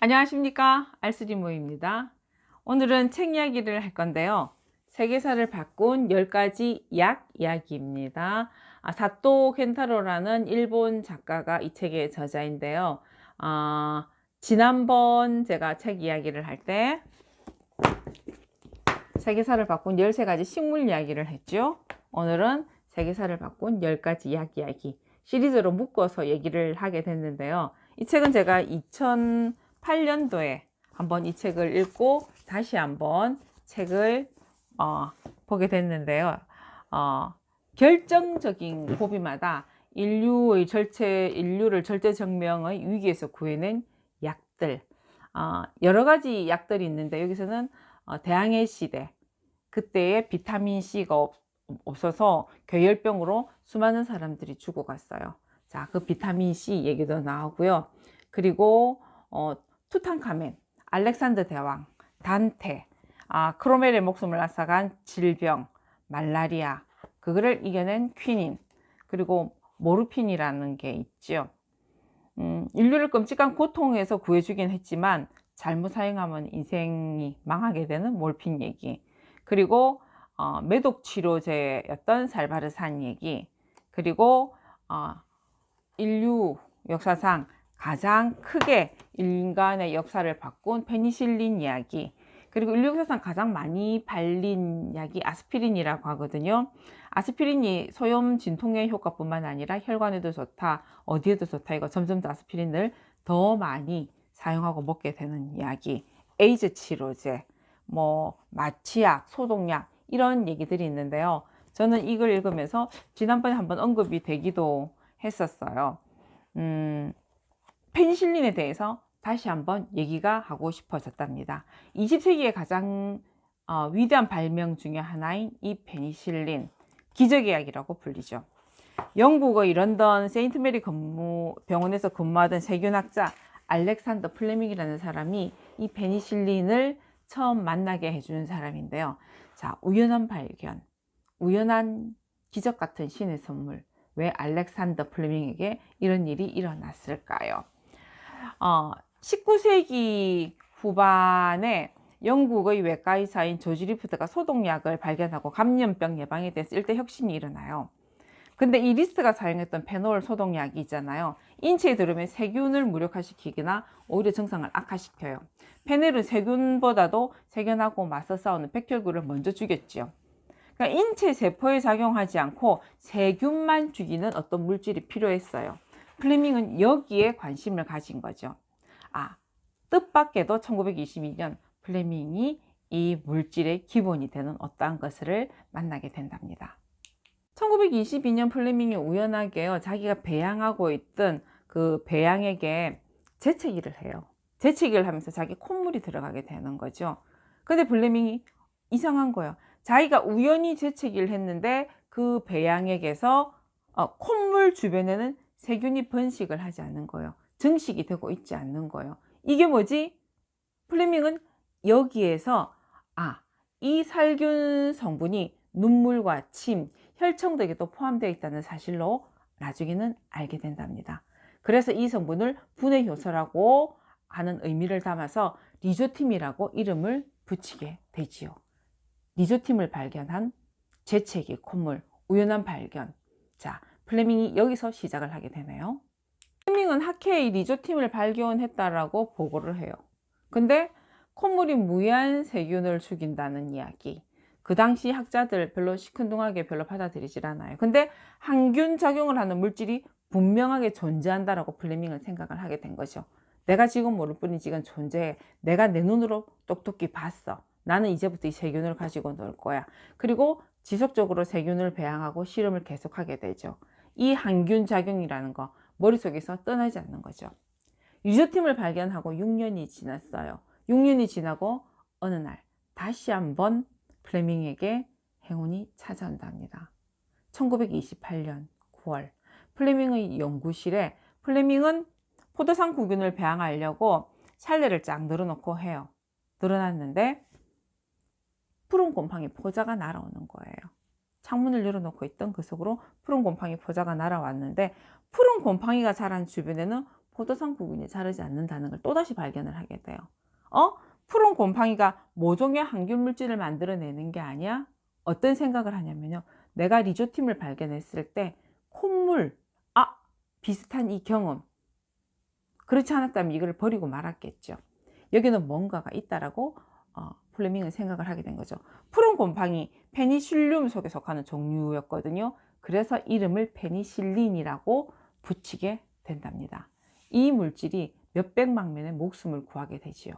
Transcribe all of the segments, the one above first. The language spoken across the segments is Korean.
안녕하십니까, 알쓰리모입니다. 오늘은 책 이야기를 할 건데요. 세계사를 바꾼 10가지 약 이야기입니다. 사토 켄타로라는 일본 작가가 이 책의 저자인데요. 지난번 제가 책 이야기를 할 때 세계사를 바꾼 13가지 식물 이야기를 했죠. 오늘은 세계사를 바꾼 10가지 약 이야기 시리즈로 묶어서 얘기를 하게 됐는데요. 이 책은 제가 2008년도에 한번 이 책을 읽고 다시 한번 책을 보게 됐는데요. 결정적인 고비마다 인류를 절대정명의 위기에서 구해낸 약들, 여러 가지 약들이 있는데 여기서는 대항해 시대, 그때의 비타민C가 없어서 괴열병으로 수많은 사람들이 죽어갔어요. 자, 그 비타민C 얘기도 나오고요. 그리고 투탕카멘, 알렉산더 대왕, 단테, 크로멜의 목숨을 앗아간 질병, 말라리아, 그거를 이겨낸 퀴닌, 그리고 모르핀이라는 게 있죠. 인류를 끔찍한 고통에서 구해주긴 했지만 잘못 사용하면 인생이 망하게 되는 몰핀 얘기, 그리고 매독 치료제였던 살바르산 얘기, 그리고 인류 역사상 가장 크게 인간의 역사를 바꾼 페니실린 이야기, 그리고 인류 역사상 가장 많이 발린 약이 아스피린이라고 하거든요. 아스피린이 소염 진통의 효과뿐만 아니라 혈관에도 좋다, 어디에도 좋다, 이거 점점 더 아스피린을 더 많이 사용하고 먹게 되는 이야기, 에이즈 치료제, 마취약, 소독약, 이런 얘기들이 있는데요. 저는 이걸 읽으면서 지난번에 한번 언급이 되기도 했었어요. 페니실린에 대해서 다시 한번 얘기가 하고 싶어졌답니다. 20세기의 가장 위대한 발명 중에 하나인 이 페니실린, 기적의 약이라고 불리죠. 영국의 런던 세인트 메리 병원에서 근무하던 세균학자 알렉산더 플레밍이라는 사람이 이 페니실린을 처음 만나게 해주는 사람인데요. 자, 우연한 발견, 우연한 기적 같은 신의 선물. 왜 알렉산더 플레밍에게 이런 일이 일어났을까요? 19세기 후반에 영국의 외과 의사인 조지 리프트가 소독약을 발견하고 감염병 예방에 대해서 일대 혁신이 일어나요. 근데 이 리스트가 사용했던 페놀 소독약이 있잖아요. 인체에 들어오면 세균을 무력화시키거나 오히려 증상을 악화시켜요. 페놀은 세균보다도 세균하고 맞서 싸우는 백혈구를 먼저 죽였죠. 그러니까 인체 세포에 작용하지 않고 세균만 죽이는 어떤 물질이 필요했어요. 플레밍은 여기에 관심을 가진 거죠. 뜻밖에도 1922년 플레밍이 이 물질의 기본이 되는 어떠한 것을 만나게 된답니다. 1922년 플레밍이 우연하게요, 자기가 배양하고 있던 그 배양액에 재채기를 해요. 재채기를 하면서 자기 콧물이 들어가게 되는 거죠. 근데 플레밍이 이상한 거예요. 자기가 우연히 재채기를 했는데 그 배양액에서 콧물 주변에는 세균이 번식을 하지 않는 거예요. 증식이 되고 있지 않는 거예요. 이게 뭐지? 플레밍은 여기에서 이 살균 성분이 눈물과 침, 혈청 등에도 포함되어 있다는 사실로 나중에는 알게 된답니다. 그래서 이 성분을 분해 효소라고 하는 의미를 담아서 리조팀이라고 이름을 붙이게 되지요. 리조팀을 발견한 재채기, 콧물, 우연한 발견. 자, 플레밍이 여기서 시작을 하게 되네요. 플레밍은 학회에 리조팀을 발견했다라고 보고를 해요. 근데 콧물이 무해한 세균을 죽인다는 이야기, 그 당시 학자들 별로 시큰둥하게 별로 받아들이질 않아요. 근데 항균 작용을 하는 물질이 분명하게 존재한다라고 플레밍은 생각을 하게 된 거죠. 내가 지금 모를 뿐이지 이건 존재해. 내가 내 눈으로 똑똑히 봤어. 나는 이제부터 이 세균을 가지고 놀 거야. 그리고 지속적으로 세균을 배양하고 실험을 계속하게 되죠. 이 항균 작용이라는 거 머릿속에서 떠나지 않는 거죠. 리조팀을 발견하고 6년이 지났어요. 6년이 지나고 어느 날 다시 한번 플레밍에게 행운이 찾아온답니다. 1928년 9월 플레밍의 연구실에 플레밍은 포도상 구균을 배양하려고 샬레를 쫙 늘어놓고 해요. 늘어놨는데 푸른 곰팡이 포자가 날아오는 거예요. 창문을 열어놓고 있던 그 속으로 푸른 곰팡이 포자가 날아왔는데 푸른 곰팡이가 자란 주변에는 포도상구균이 자라지 않는다는 걸 또다시 발견을 하게 돼요. 푸른 곰팡이가 모종의 항균 물질을 만들어내는 게 아니야? 어떤 생각을 하냐면요. 내가 리조팀을 발견했을 때 콧물, 비슷한 이 경험. 그렇지 않았다면 이걸 버리고 말았겠죠. 여기는 뭔가가 있다라고 플레밍은 생각을 하게 된 거죠. 푸른 곰팡이, 페니실륨 속에 속하는 종류였거든요. 그래서 이름을 페니실린이라고 붙이게 된답니다. 이 물질이 몇백만 명의 목숨을 구하게 되지요.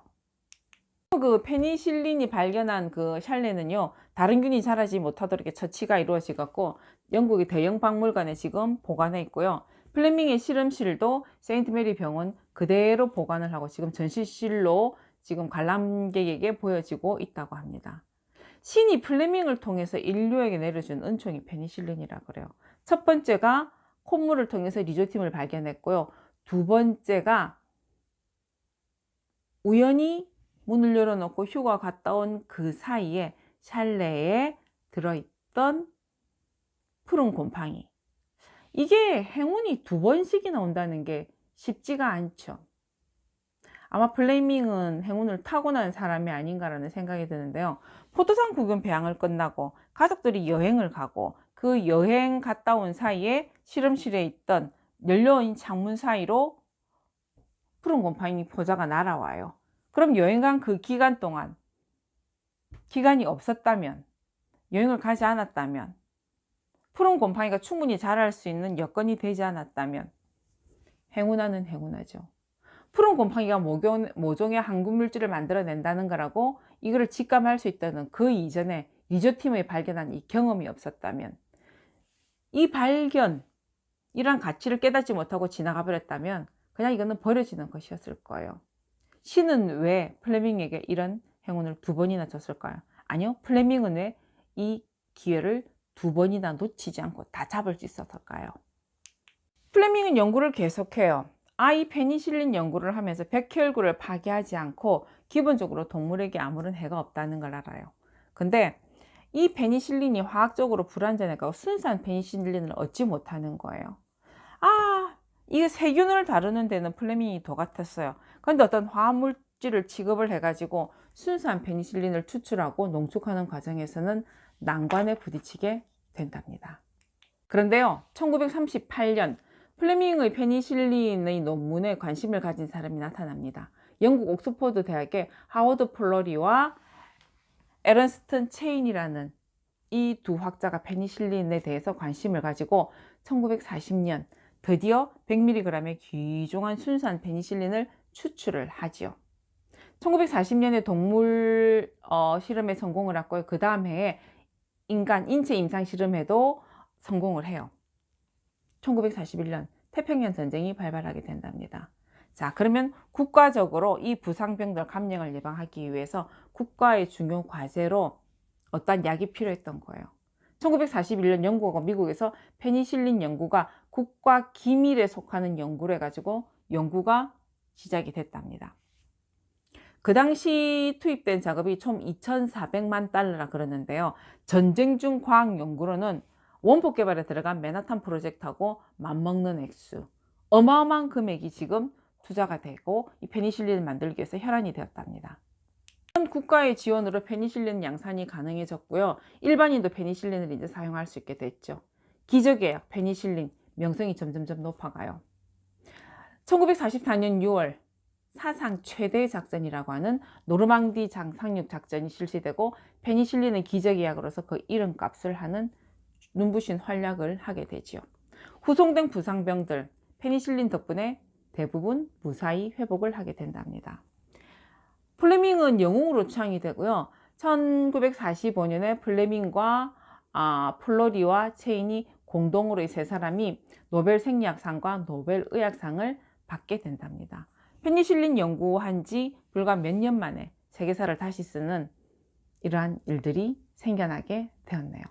그 페니실린이 발견한 그 샬레는요, 다른 균이 자라지 못하도록 이렇게 처치가 이루어져 갖고 영국의 대형 박물관에 지금 보관해 있고요. 플레밍의 실험실도 세인트 메리 병원 그대로 보관을 하고 지금 전시실로 지금 관람객에게 보여지고 있다고 합니다. 신이 플레밍을 통해서 인류에게 내려준 은총이 페니실린이라 그래요. 첫 번째가 콧물을 통해서 리조팀을 발견했고요. 두 번째가 우연히 문을 열어놓고 휴가 갔다 온 그 사이에 샬레에 들어있던 푸른 곰팡이. 이게 행운이 두 번씩이나 온다는 게 쉽지가 않죠. 아마 플레밍은 행운을 타고난 사람이 아닌가라는 생각이 드는데요. 포도상 구경 배양을 끝나고 가족들이 여행을 가고 그 여행 갔다 온 사이에 실험실에 있던 열려있는 창문 사이로 푸른 곰팡이 포자가 날아와요. 그럼 여행 간 그 기간 동안 기간이 없었다면, 여행을 가지 않았다면, 푸른 곰팡이가 충분히 자랄 수 있는 여건이 되지 않았다면 행운아는 행운하죠. 푸른 곰팡이가 모종의 항균 물질을 만들어낸다는 거라고 이거를 직감할 수 있다는 그 이전에 리조팀을 발견한 이 경험이 없었다면, 이 발견, 이런 가치를 깨닫지 못하고 지나가 버렸다면 그냥 이거는 버려지는 것이었을 거예요. 신은 왜 플레밍에게 이런 행운을 두 번이나 줬을까요? 아니요, 플레밍은 왜 이 기회를 두 번이나 놓치지 않고 다 잡을 수 있었을까요? 플레밍은 연구를 계속해요. 이 페니실린 연구를 하면서 백혈구를 파괴하지 않고 기본적으로 동물에게 아무런 해가 없다는 걸 알아요. 근데 이 페니실린이 화학적으로 불완전해서 순수한 페니실린을 얻지 못하는 거예요. 이게 세균을 다루는 데는 플레밍이 더 같았어요. 그런데 어떤 화합물질을 취급을 해가지고 순수한 페니실린을 추출하고 농축하는 과정에서는 난관에 부딪히게 된답니다. 그런데요, 1938년 플레밍의 페니실린의 논문에 관심을 가진 사람이 나타납니다. 영국 옥스퍼드 대학의 하워드 플러리와 에런스턴 체인이라는 이 두 학자가 페니실린에 대해서 관심을 가지고 1940년 드디어 100mg의 귀중한 순수한 페니실린을 추출을 하지요. 1940년에 동물 실험에 성공을 했고요. 그 다음 해에 인간 인체 임상 실험에도 성공을 해요. 1941년 태평양 전쟁이 발발하게 된답니다. 자, 그러면 국가적으로 이 부상병들 감염을 예방하기 위해서 국가의 중요 과제로 어떤 약이 필요했던 거예요. 1941년 영국과 미국에서 페니실린 연구가 국가 기밀에 속하는 연구를 해가지고 연구가 시작이 됐답니다. 그 당시 투입된 자금이 총 2,400만 달러라 그러는데요. 전쟁 중 과학 연구로는 원폭 개발에 들어간 맨하탄 프로젝트하고 맞먹는 액수, 어마어마한 금액이 지금 투자가 되고 이 페니실린을 만들기 위해서 혈안이 되었답니다. 국가의 지원으로 페니실린 양산이 가능해졌고요. 일반인도 페니실린을 이제 사용할 수 있게 됐죠. 기적이에요. 페니실린 명성이 점점점 높아가요. 1944년 6월 사상 최대 작전이라고 하는 노르망디 상륙 작전이 실시되고 페니실린의 기적의 약으로서 그 이름값을 하는 눈부신 활약을 하게 되지요. 후송된 부상병들 페니실린 덕분에 대부분 무사히 회복을 하게 된답니다. 플레밍은 영웅으로 추앙이 되고요. 1945년에 플레밍과 플러리와 체인이 공동으로 이 세 사람이 노벨 생리학상과 노벨 의학상을 받게 된답니다. 페니실린 연구한 지 불과 몇 년 만에 세계사를 다시 쓰는 이러한 일들이 생겨나게 되었네요.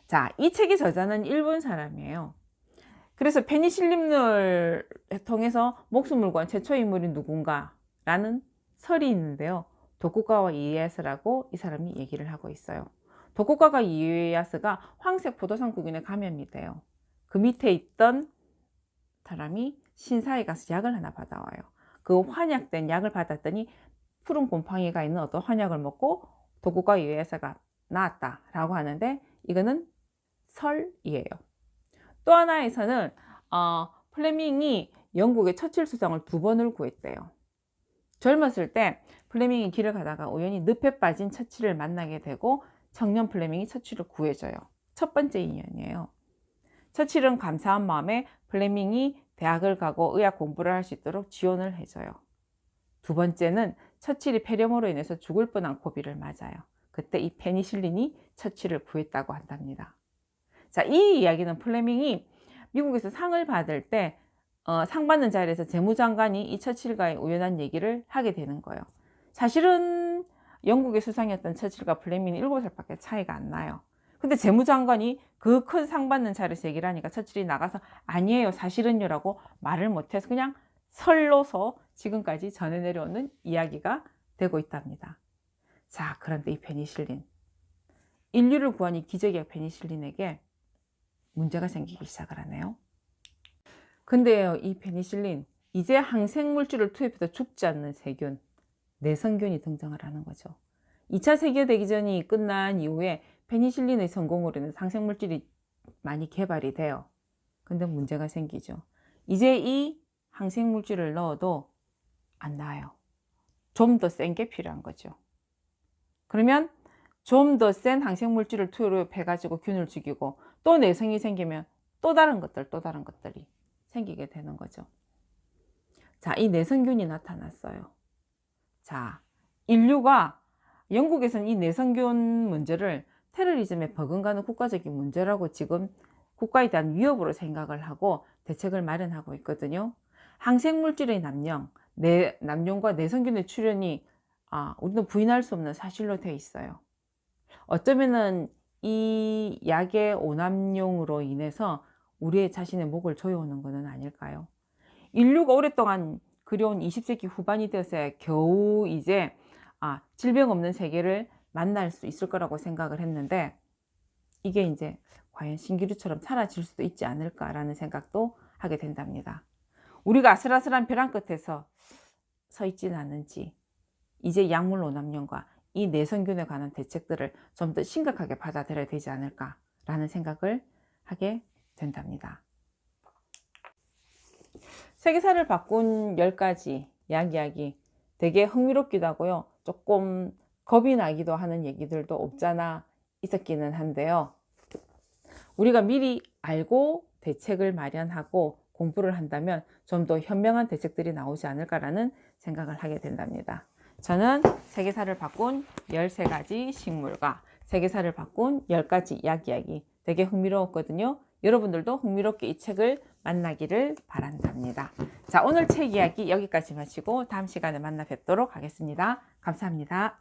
자, 이 책의 저자는 일본 사람이에요. 그래서 페니실린을 통해서 목숨을 건 최초 인물이 누군가라는 설이 있는데요. 도쿠가와 이에야스라고 이 사람이 얘기를 하고 있어요. 도쿠가와 이에야스가 황색 포도상구균에 감염이 돼요. 그 밑에 있던 사람이 신사에 가서 약을 하나 받아와요. 그 환약된 약을 받았더니 푸른 곰팡이가 있는 어떤 환약을 먹고 도구가 의해서가 나았다라고 하는데 이거는 설이에요. 또 하나에서는 플레밍이 영국의 처칠 수상을 2번을 구했대요. 젊었을 때 플레밍이 길을 가다가 우연히 늪에 빠진 처칠을 만나게 되고 청년 플레밍이 처칠을 구해줘요. 첫 번째 인연이에요. 처칠은 감사한 마음에 플레밍이 대학을 가고 의학 공부를 할 수 있도록 지원을 해줘요. 두 번째는 처칠이 폐렴으로 인해서 죽을 뻔한 고비를 맞아요. 그때 이 페니실린이 처칠을 구했다고 한답니다. 자, 이 이야기는 플레밍이 미국에서 상을 받을 때 상 받는 자리에서 재무장관이 이 처칠과의 우연한 얘기를 하게 되는 거예요. 사실은 영국의 수상이었던 처칠과 플레밍이 7살밖에 차이가 안 나요. 근데 재무장관이 그 큰 상 받는 자리에서 얘기를 하니까 처칠이 나가서 아니에요, 사실은요 라고 말을 못해서 그냥 설로서 지금까지 전해 내려오는 이야기가 되고 있답니다. 자, 그런데 이 페니실린, 인류를 구한 이 기적의 페니실린에게 문제가 생기기 시작을 하네요. 근데요, 이 페니실린, 이제 항생물질을 투입해도 죽지 않는 세균, 내성균이 등장을 하는 거죠. 2차 세계대전이 끝난 이후에 페니실린의 성공으로 인해서 항생물질이 많이 개발이 돼요. 근데 문제가 생기죠. 이제 이 항생물질을 넣어도 안 나아요. 좀 더 센 게 필요한 거죠. 그러면 좀 더 센 항생물질을 투입해가지고 균을 죽이고 또 내성이 생기면 또 다른 것들이 생기게 되는 거죠. 자, 이 내성균이 나타났어요. 자, 인류가 영국에서는 이 내성균 문제를 테러리즘에 버금가는 국가적인 문제라고 지금 국가에 대한 위협으로 생각을 하고 대책을 마련하고 있거든요. 항생물질의 남용과 내성균의 출현이 우리는 부인할 수 없는 사실로 되어 있어요. 어쩌면은 이 약의 오남용으로 인해서 우리의 자신의 목을 조여오는 것은 아닐까요? 인류가 오랫동안 그려온 20세기 후반이 되어서야 겨우 이제 질병 없는 세계를 만날 수 있을 거라고 생각을 했는데 이게 이제 과연 신기루처럼 사라질 수도 있지 않을까라는 생각도 하게 된답니다. 우리가 아슬아슬한 벼랑 끝에서 서 있지는 않은지 이제 약물 오남용과 이 내성균에 관한 대책들을 좀 더 심각하게 받아들여야 되지 않을까라는 생각을 하게 된답니다. 세계사를 바꾼 10가지 약 이야기, 되게 흥미롭기도 하고요. 조금 겁이 나기도 하는 얘기들도 없잖아 있었기는 한데요. 우리가 미리 알고 대책을 마련하고 공부를 한다면 좀 더 현명한 대책들이 나오지 않을까라는 생각을 하게 된답니다. 저는 세계사를 바꾼 13가지 식물과 세계사를 바꾼 10가지 약 이야기 되게 흥미로웠거든요. 여러분들도 흥미롭게 이 책을 만나기를 바란답니다. 자, 오늘 책 이야기 여기까지 마치고 다음 시간에 만나 뵙도록 하겠습니다. 감사합니다.